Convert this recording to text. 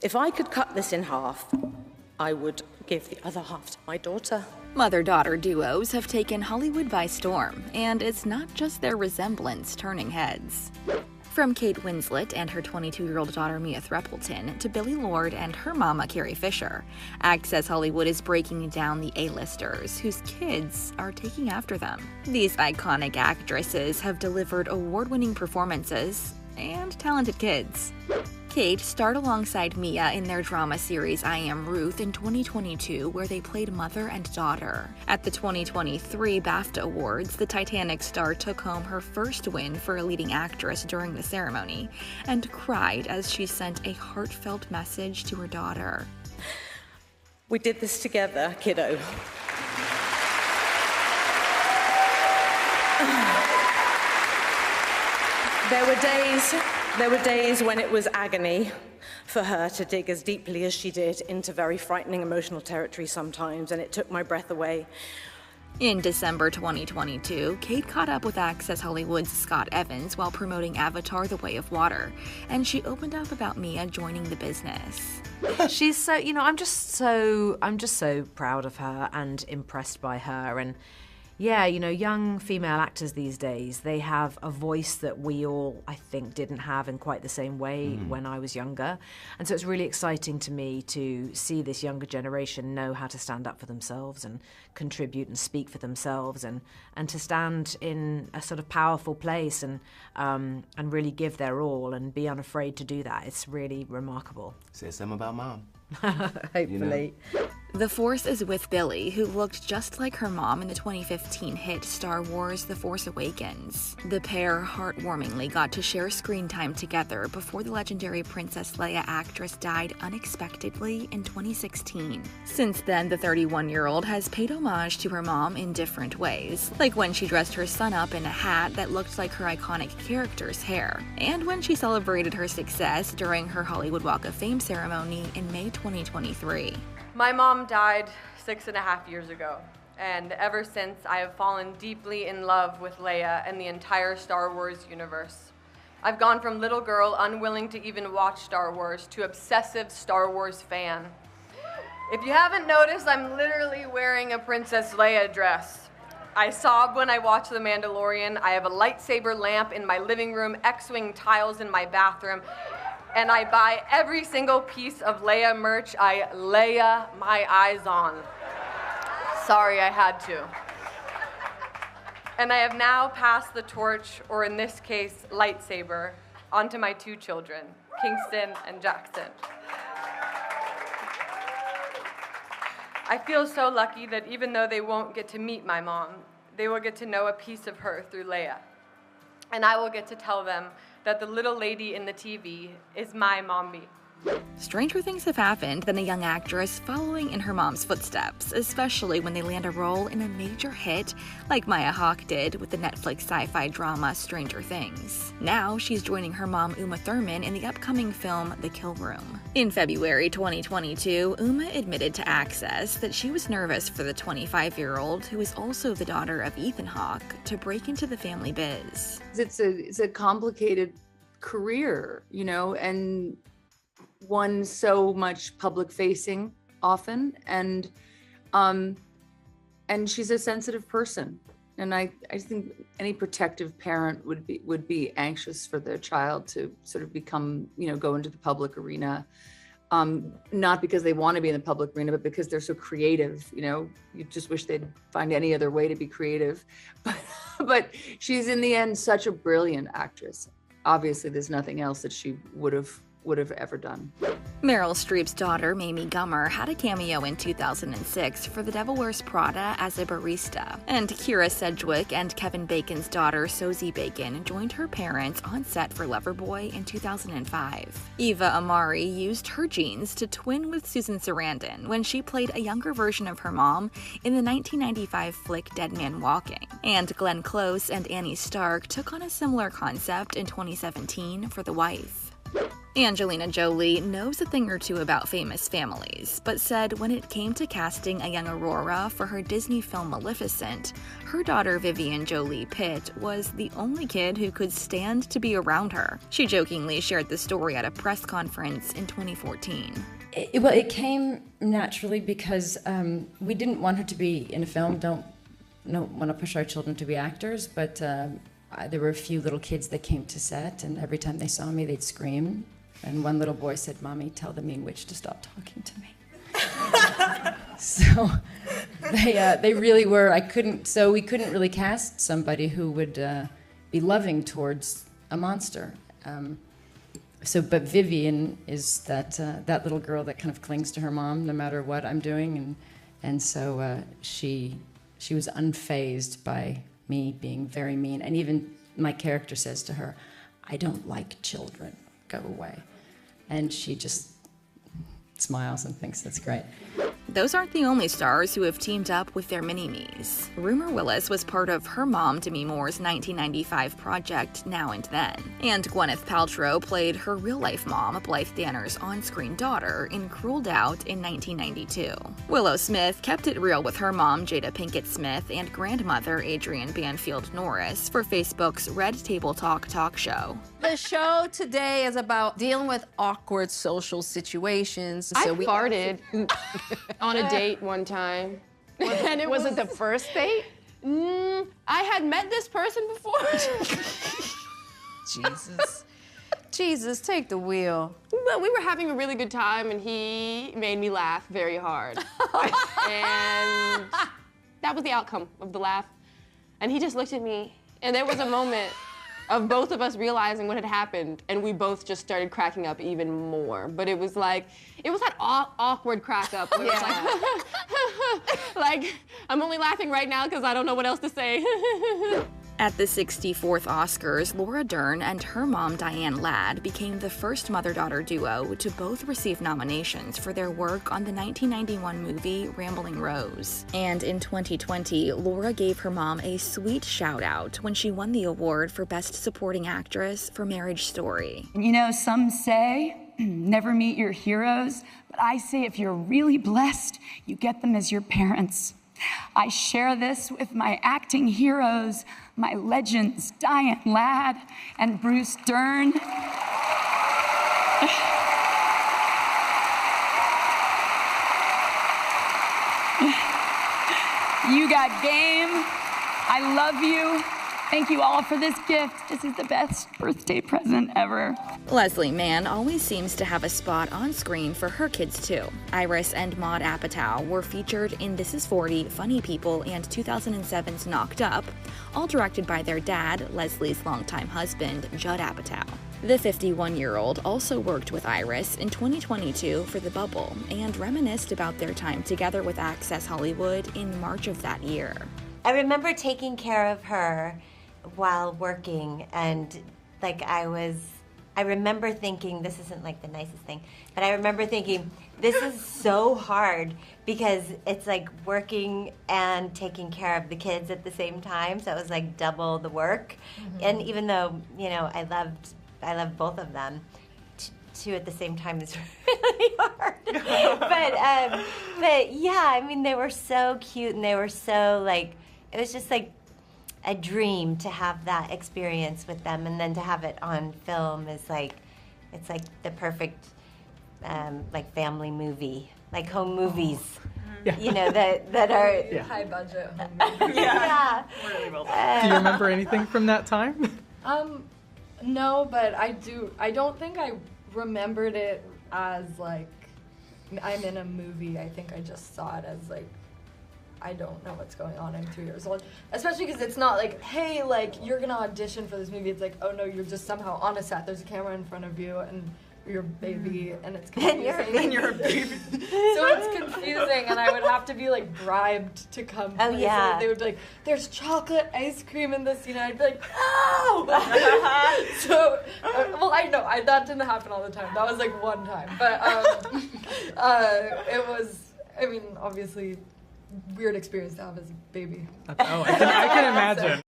If I could cut this in half, I would give the other half to my daughter. Mother-daughter duos have taken Hollywood by storm, and it's not just their resemblance turning heads. From Kate Winslet and her 22-year-old daughter Mia Threapleton to Billie Lourd and her mama Carrie Fisher, Access Hollywood is breaking down the A-listers whose kids are taking after them. These iconic actresses have delivered award-winning performances and talented kids. Kate starred alongside Mia in their drama series I Am Ruth in 2022, where they played mother and daughter. At the 2023 BAFTA Awards, the Titanic star took home her first win for a leading actress during the ceremony and cried as she sent a heartfelt message to her daughter. We did this together, kiddo. There were days when it was agony for her to dig as deeply as she did into very frightening emotional territory sometimes, and it took my breath away. In December 2022, Kate caught up with Access Hollywood's Scott Evans while promoting Avatar: The Way of Water, and she opened up about Mia joining the business. She's so, I'm just so proud of her and impressed by her. And yeah, young female actors these days, they have a voice that we all, I think, didn't have in quite the same way when I was younger. And so it's really exciting to me to see this younger generation know how to stand up for themselves and contribute and speak for themselves and to stand in a sort of powerful place and really give their all and be unafraid to do that. It's really remarkable. Say something about Mom. Hopefully. The Force is with Billie, who looked just like her mom in the 2015 hit Star Wars: The Force Awakens. The pair heartwarmingly got to share screen time together before the legendary Princess Leia actress died unexpectedly in 2016. Since then, the 31-year-old has paid homage to her mom in different ways, like when she dressed her son up in a hat that looked like her iconic character's hair, and when she celebrated her success during her Hollywood Walk of Fame ceremony in May 2023. My mom died 6.5 years ago, and ever since I have fallen deeply in love with Leia and the entire Star Wars universe. I've gone from little girl unwilling to even watch Star Wars to obsessive Star Wars fan. If you haven't noticed, I'm literally wearing a Princess Leia dress. I sob when I watch The Mandalorian. I have a lightsaber lamp in my living room, X-Wing tiles in my bathroom, and I buy every single piece of Leia merch I Leia my eyes on. Sorry, I had to. And I have now passed the torch, or in this case, lightsaber, onto my two children, Kingston and Jackson. I feel so lucky that even though they won't get to meet my mom, they will get to know a piece of her through Leia. And I will get to tell them that the little lady in the TV is my mommy. Stranger things have happened than a young actress following in her mom's footsteps, especially when they land a role in a major hit like Maya Hawke did with the Netflix sci-fi drama Stranger Things. Now she's joining her mom Uma Thurman in the upcoming film The Kill Room. In February 2022, Uma admitted to Access that she was nervous for the 25-year-old, who is also the daughter of Ethan Hawke, to break into the family biz. It's a complicated career, and one so much public facing often, and she's a sensitive person, and I think any protective parent would be anxious for their child to sort of become, go into the public arena, not because they want to be in the public arena, but because they're so creative. You just wish they'd find any other way to be creative, but she's in the end such a brilliant actress. Obviously there's nothing else that she would have ever done. Meryl Streep's daughter, Mamie Gummer, had a cameo in 2006 for The Devil Wears Prada as a barista, and Kira Sedgwick and Kevin Bacon's daughter, Sosie Bacon, joined her parents on set for Loverboy in 2005. Eva Amari used her genes to twin with Susan Sarandon when she played a younger version of her mom in the 1995 flick Dead Man Walking, and Glenn Close and Annie Stark took on a similar concept in 2017 for The Wife. Angelina Jolie knows a thing or two about famous families, but said when it came to casting a young Aurora for her Disney film Maleficent, her daughter Vivian Jolie Pitt was the only kid who could stand to be around her. She jokingly shared the story at a press conference in 2014. It came naturally because we didn't want her to be in a film, don't want to push our children to be actors, but there were a few little kids that came to set, and every time they saw me, they'd scream. And one little boy said, "Mommy, tell the mean witch to stop talking to me." So they really were, we couldn't really cast somebody who would be loving towards a monster. But Vivian is that little girl that kind of clings to her mom no matter what I'm doing, and so she was unfazed by me being very mean. And even my character says to her, "I don't like children, go away." And she just smiles and thinks that's great. Those aren't the only stars who have teamed up with their mini-me's. Rumer Willis was part of her mom Demi Moore's 1995 project Now and Then, and Gwyneth Paltrow played her real-life mom, Blythe Danner's on-screen daughter, in Cruel Doubt in 1992. Willow Smith kept it real with her mom, Jada Pinkett Smith, and grandmother, Adrienne Banfield Norris, for Facebook's Red Table Talk talk show. The show today is about dealing with awkward social situations. I farted on a date one time. And it was it the first date? I had met this person before. Jesus, take the wheel. But we were having a really good time, and he made me laugh very hard. And that was the outcome of the laugh. And he just looked at me, and there was a moment of both of us realizing what had happened, and we both just started cracking up even more. But it was that awkward crack up where it's like, I'm only laughing right now because I don't know what else to say. At the 64th Oscars, Laura Dern and her mom Diane Ladd became the first mother-daughter duo to both receive nominations for their work on the 1991 movie Rambling Rose. And in 2020, Laura gave her mom a sweet shout-out when she won the award for Best Supporting Actress for Marriage Story. You know, some say never meet your heroes, but I say if you're really blessed, you get them as your parents. I share this with my acting heroes, my legends, Diane Ladd and Bruce Dern. You got game. I love you. Thank you all for this gift. This is the best birthday present ever. Leslie Mann always seems to have a spot on screen for her kids too. Iris and Maude Apatow were featured in This Is 40, Funny People, and 2007's Knocked Up, all directed by their dad, Leslie's longtime husband, Judd Apatow. The 51-year-old also worked with Iris in 2022 for The Bubble and reminisced about their time together with Access Hollywood in March of that year. I remember taking care of her while working, and I remember thinking, this isn't like the nicest thing, but I remember thinking, this is so hard because it's like working and taking care of the kids at the same time, so it was like double the work. Mm-hmm. And even though, you know, I loved both of them, two at the same time is really hard. But yeah, I mean, they were so cute, and they were so like, it was just like a dream to have that experience with them, and then to have it on film is like, it's like the perfect like family movie, like home movies. Yeah. You know, that are high budget home movies. Yeah. Really well done. Do you remember anything from that time? No, but I do. I don't think I remembered it as like I'm in a movie. I think I just saw it as like, I don't know what's going on. I'm 2 years old. Especially because it's not like, hey, like, you're going to audition for this movie. It's like, oh, no, you're just somehow on a set. There's a camera in front of you, and you're a baby, and it's confusing. And you're a baby. So it's confusing, and I would have to be, like, bribed to come. Oh, yeah. They would be like, there's chocolate ice cream in this scene. And I'd be like, no! So, well, I know. That didn't happen all the time. That was, like, one time. But it was, I mean, obviously, weird experience to have as a baby. I can imagine.